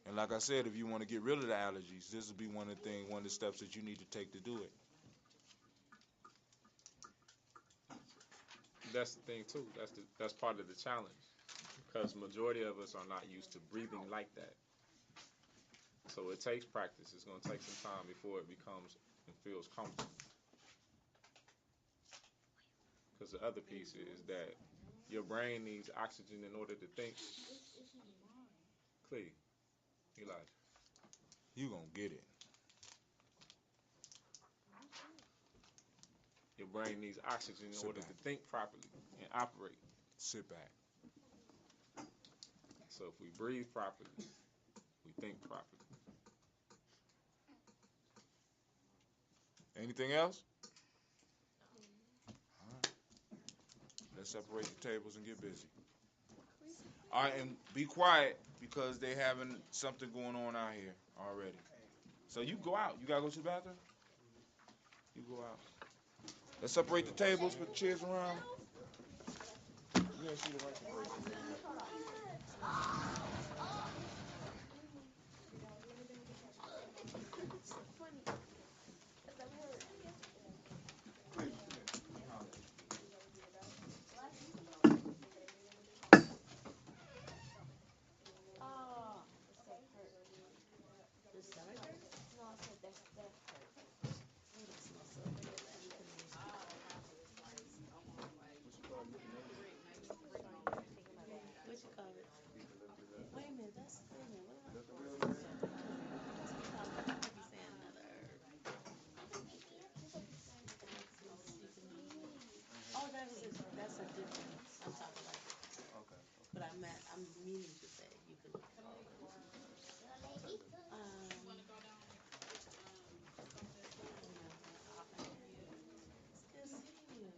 And like I said, if you want to get rid of the allergies, this will be one of the steps that you need to take to do it. That's the thing too. That's part of the challenge, because majority of us are not used to breathing like that. So it takes practice. It's going to take some time before it becomes and feels comfortable. Because the other piece is that your brain needs oxygen in order to think. Clee, Elijah, you gonna get it. Your brain needs oxygen in order to think properly and operate. Sit back. So if we breathe properly, we think properly. Anything else? All right. Let's separate the tables and get busy. All right, and be quiet because they having something going on out here already. So you go out. You gotta go to the bathroom? You go out. Let's separate the tables, put the chairs around. You didn't see the right separation. The stomach hurts? No, I said that hurt. Oh, that smells so good. That euthanasia. What you call it? Wait a minute. Wait a minute. What am I supposed to say? I might be saying another herb. Oh, that's a different. I'm talking like. Okay. But I'm meaning to say euthanasia. It's good seeing you.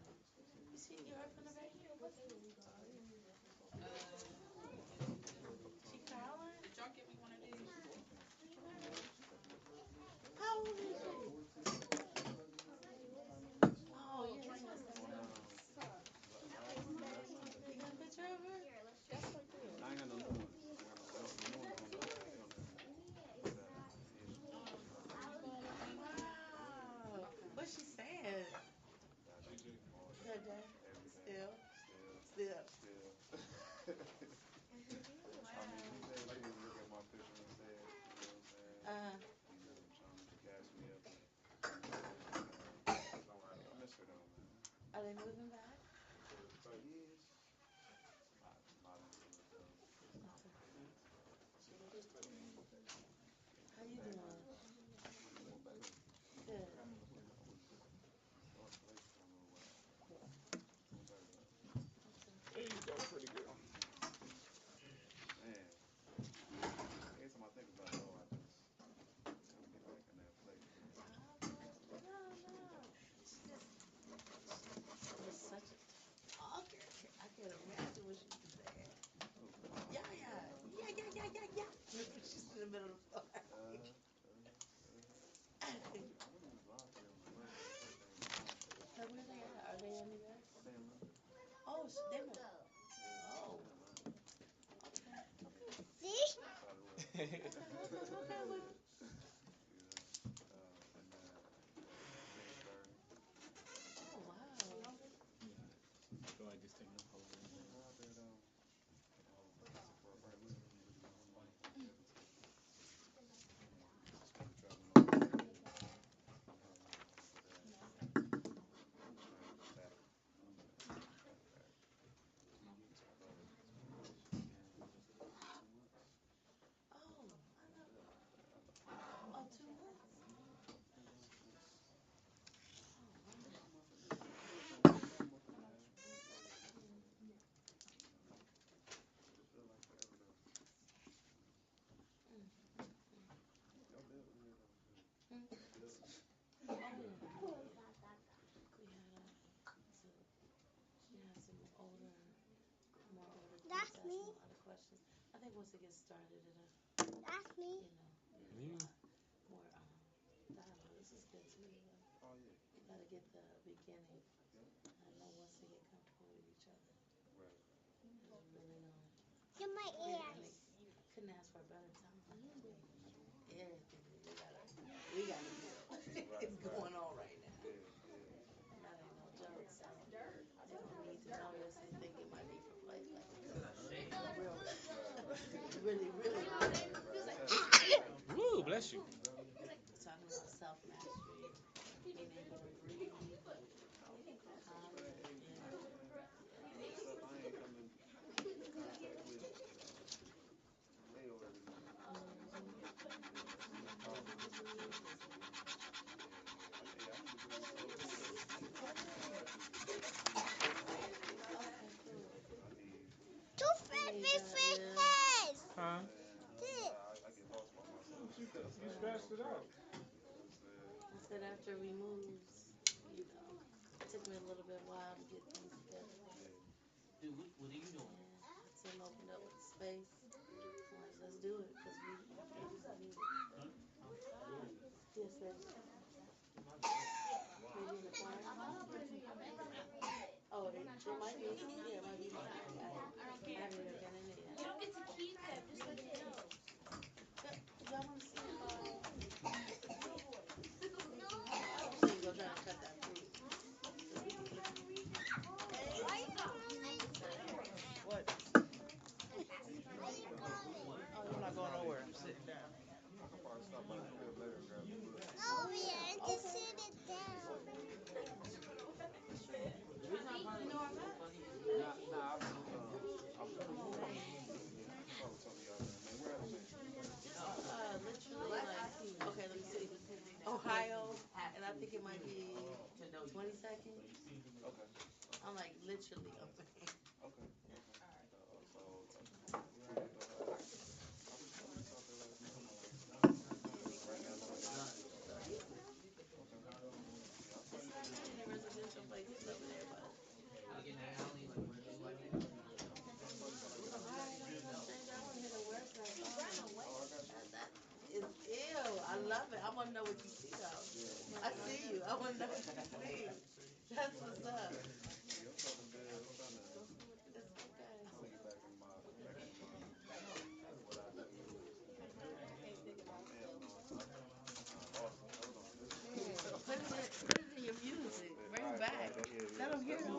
You seen your her from the back? She calling? Did y'all get me one of these? How old is she? Oh, yeah, that's nice. You got a picture of her? That's so good. I ain't got no new ones. Wow. What's she saying? Good day. Still. I mean, he said, like, look at my picture and say, you know what I'm saying? Trying to gas me up. I miss her though, man. Are they moving back? Yes. Not into it though. How you doing? Doing better. Good. Lost weight for a little while. Doing better though. There you go, pretty girl. Man. Every time I think about it, I just get back in that place, man. No. She's such a talker. I can't imagine what she's saying. Yeah. She's in the middle of the floor. I wouldn't even drive here on my birthday. So where they at? Are they anywhere? They in London. Oh, they moved. Oh. Okay. Oh, wow. So I just take no photos. Out there though. For a break, we don't really want to be able to. Just want to travel all over. Oh, I love it. Oh, 2 months. That's me. Other questions. I think once it gets started, it'll, That's me. be a lot more dialogue. This is good too. Oh yeah. You gotta get the beginning. I know once they get comfortable with each other, Right. it's really Get my I ears. couldn't ask for a better time. I mean, everything we gotta do is going on right now. And that ain't no joke. So they don't need to know this. They think it might be for play. Really. Woo, bless you. Talking about self mastery. You scratched it out. I said after we moved, you know, it took me a little bit while to get things together. Dude, what are you doing? And Tim opened up with the space. I'm like, let's do it, because we need it. Yes, sir. Maybe in the corner. Oh, it might be. Yeah, it might be. I haven't even been in it yet. You don't get to keep them, just let you know. Y'all want to see so you go try to cut that fruit. What? I'm not going nowhere. I'm sitting down. I could probably stop by the crib later and grab the food. Oh yeah, just sit it down. The reason I find it funny is Nah, I was probably talking to y'all, man. Where else? Literally like, okay, let me see. Ohio, and I think it might be 20 seconds. Okay. I'm like, literally. Okay. So, Residential places over there, but like in the alley, like where they like it. that is ew. I love it. I want to know what you see though. I see you. I want to know what you see. That's what's up. It's okay. Put it in your music. Bring it back. Let them hear it.